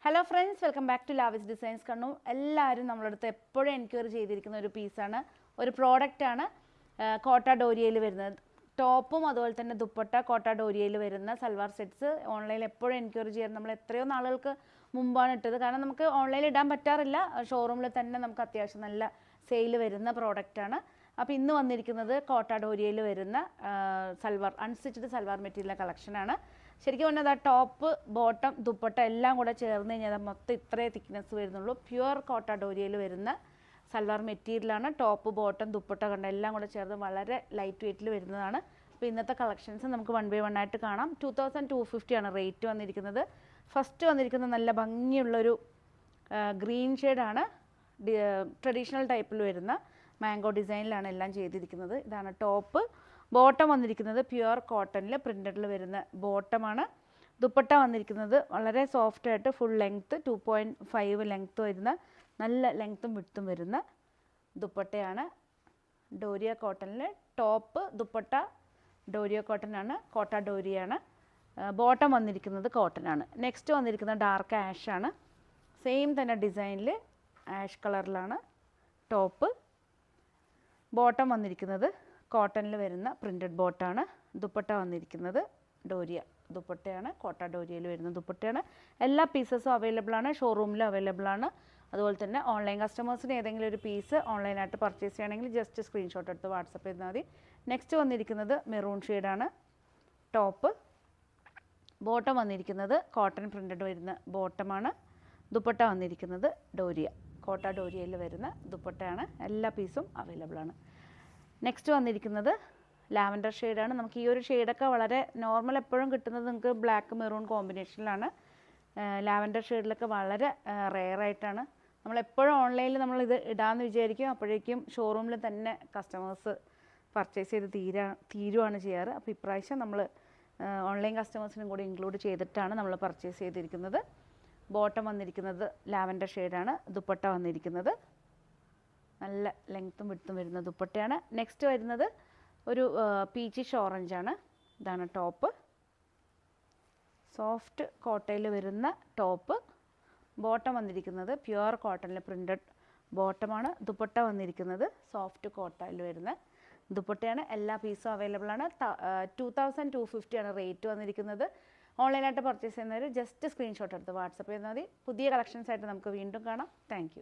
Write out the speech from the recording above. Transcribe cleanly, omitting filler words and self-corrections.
Hello friends, welcome back to Lavis Designs Kannur. എല്ലാവരും നമ്മളടുത്ത് എപ്പോഴും എൻക്വയറി ചെയ്തിരിക്കുന്ന ഒരു പീസാണ്, ഒരു പ്രോഡക്റ്റാണ് കോട്ട ഡോരിയയിൽ വരുന്നത്. ടോപ്പും അതുപോലെ തന്നെ ദുപ്പട്ട കോട്ട ഡോരിയയിൽ വരുന്ന സൽവാർ സെറ്റ്സ് ഓൺലൈനിൽ എപ്പോഴും എൻക്വയറി ചെയ്യാറ്. നമ്മൾ എത്രയോ നാളുകൾക്ക് മുമ്പാണ് ഇട്ടത്, കാരണം നമുക്ക് ഓൺലൈനിൽ ഇടാൻ പറ്റാറില്ല. ഷോറൂമിൽ തന്നെ നമുക്ക് അത്യാവശ്യം നല്ല സെയിൽ വരുന്ന പ്രോഡക്റ്റാണ്. അപ്പോൾ ഇന്ന് വന്നിരിക്കുന്നത് കോട്ട ഡോരിയയിൽ വരുന്ന സൽവാർ അൺസ്റ്റിച്ച്ഡ് സൽവാർ മെറ്റീരിയൽ കളക്ഷനാണ്. ശരിക്കും പറഞ്ഞാൽ ആ ടോപ്പ് ബോട്ടം ദുപ്പട്ട എല്ലാം കൂടെ ചേർന്ന് കഴിഞ്ഞാൽ മൊത്തം ഇത്രേ തിക്നെസ് വരുന്നുള്ളൂ. പ്യുവർ കോട്ട ഡോരിയയിൽ വരുന്ന സൽവാർ മെറ്റീരിയലാണ്. ടോപ്പ് ബോട്ടം ദുപ്പട്ട കണ്ട എല്ലാം കൂടെ ചേർന്ന് വളരെ ലൈറ്റ് വെയ്റ്റിൽ വരുന്നതാണ്. അപ്പോൾ ഇന്നത്തെ കളക്ഷൻസ് നമുക്ക് 1 by 1 ആയിട്ട് കാണാം. 2250 ആണ് റേറ്റ് വന്നിരിക്കുന്നത്. ഫസ്റ്റ് വന്നിരിക്കുന്നത് നല്ല ഭംഗിയുള്ളൊരു ഗ്രീൻ ഷെയ്ഡാണ്. ട്രഡീഷണൽ ടൈപ്പിൽ വരുന്ന മാംഗോ ഡിസൈനിലാണ് എല്ലാം ചെയ്തിരിക്കുന്നത്. ഇതാണ് ടോപ്പ്. ബോട്ടം വന്നിരിക്കുന്നത് പ്യുവർ കോട്ടണിൽ പ്രിൻറ്റഡിൽ വരുന്ന ബോട്ടമാണ്. ദുപ്പട്ട വന്നിരിക്കുന്നത് വളരെ സോഫ്റ്റായിട്ട് ഫുൾ ലെങ്ത്ത് 2.5 ലെങ്ത്ത് വരുന്ന നല്ല ലെങ്ത്തും വിഡ്ത്തും വരുന്ന ദുപ്പട്ടയാണ്. ഡോരിയ കോട്ടണിൽ ടോപ്പ് ദുപ്പട്ട ഡോരിയ കോട്ടനാണ്, കോട്ട ഡോരിയാണ്. ബോട്ടം വന്നിരിക്കുന്നത് കോട്ടനാണ്. നെക്സ്റ്റ് വന്നിരിക്കുന്നത് ഡാർക്ക് ആഷാണ്. സെയിം തന്നെ ഡിസൈനിൽ ആഷ് കളറിലാണ് ടോപ്പ്. ബോട്ടം വന്നിരിക്കുന്നത് കോട്ടണിൽ വരുന്ന പ്രിൻറ്റഡ് ബോട്ടാണ്. ദുപ്പട്ട വന്നിരിക്കുന്നത് ഡോരിയ ദുപ്പട്ടയാണ്, കോട്ട ഡോരിയയിൽ വരുന്ന ദുപ്പട്ടയാണ്. എല്ലാ പീസസും അവൈലബിൾ ആണ്, ഷോറൂമിലും അവൈലബിൾ ആണ്. അതുപോലെ തന്നെ ഓൺലൈൻ കസ്റ്റമേഴ്സിന് ഏതെങ്കിലും ഒരു പീസ് ഓൺലൈനായിട്ട് പർച്ചേസ് ചെയ്യണമെങ്കിൽ ജസ്റ്റ് സ്ക്രീൻഷോട്ട് എടുത്ത് വാട്സപ്പ് ചെയ്താൽ മതി. നെക്സ്റ്റ് വന്നിരിക്കുന്നത് മെറൂൺ ഷെയ്ഡാണ് ടോപ്പ്. ബോട്ടം വന്നിരിക്കുന്നത് കോട്ടൺ പ്രിൻറ്റഡ് വരുന്ന ബോട്ടമാണ്. ദുപ്പട്ട വന്നിരിക്കുന്നത് ഡോരിയ കോട്ട ഡോരിയയിൽ വരുന്ന ദുപ്പട്ടയാണ്. എല്ലാ പീസും അവൈലബിൾ ആണ്. നെക്സ്റ്റ് വന്നിരിക്കുന്നത് ലാവൻഡർ ഷെയ്ഡാണ്. നമുക്ക് ഈ ഒരു ഷെയ്ഡൊക്കെ വളരെ നോർമൽ എപ്പോഴും കിട്ടുന്നത് നിങ്ങൾക്ക് ബ്ലാക്ക് മെറൂൺ കോമ്പിനേഷനിലാണ്. ലാവൻഡർ ഷെയ്ഡിലൊക്കെ വളരെ റെയറായിട്ടാണ്. നമ്മളെപ്പോഴും ഓൺലൈനിൽ നമ്മളിത് ഇടാമെന്ന് വിചാരിക്കും, അപ്പോഴേക്കും ഷോറൂമിൽ തന്നെ കസ്റ്റമേഴ്സ് പർച്ചേസ് ചെയ്ത് തീരുവാണ് ചെയ്യാറ്. അപ്പോൾ ഇപ്രാവശ്യം നമ്മൾ ഓൺലൈൻ കസ്റ്റമേഴ്സിനും കൂടി ഇൻക്ലൂഡ് ചെയ്തിട്ടാണ് നമ്മൾ പർച്ചേസ് ചെയ്തിരിക്കുന്നത്. ബോട്ടം വന്നിരിക്കുന്നത് ലാവൻഡർ ഷെയ്ഡാണ്. ദുപ്പട്ട വന്നിരിക്കുന്നത് നല്ല ലെങ്ത്തും വിഡ്ത്തും വരുന്ന ദുപ്പട്ടയാണ്. നെക്സ്റ്റ് വരുന്നത് ഒരു പീച്ചിഷ് ഓറഞ്ചാണ്. ഇതാണ് ടോപ്പ്. സോഫ്റ്റ് കോട്ടയിൽ വരുന്ന ടോപ്പ്. ബോട്ടം വന്നിരിക്കുന്നത് പ്യുവർ കോട്ടണിൽ പ്രിൻറ്റഡ് ബോട്ടമാണ്. ദുപ്പട്ട വന്നിരിക്കുന്നത് സോഫ്റ്റ് കോട്ടയിൽ വരുന്ന ദുപ്പട്ടയാണ്. എല്ലാ പീസും അവൈലബിൾ ആണ്. 2250 ആണ് റേറ്റ് വന്നിരിക്കുന്നത്. ഓൺലൈനായിട്ട് പർച്ചേസ് ചെയ്യുന്നവർ ജസ്റ്റ് സ്ക്രീൻഷോട്ട് എടുത്ത് വാട്സപ്പ് ചെയ്താൽ മതി. പുതിയ കളക്ഷൻസ് ആയിട്ട് നമുക്ക് വീണ്ടും കാണാം. താങ്ക്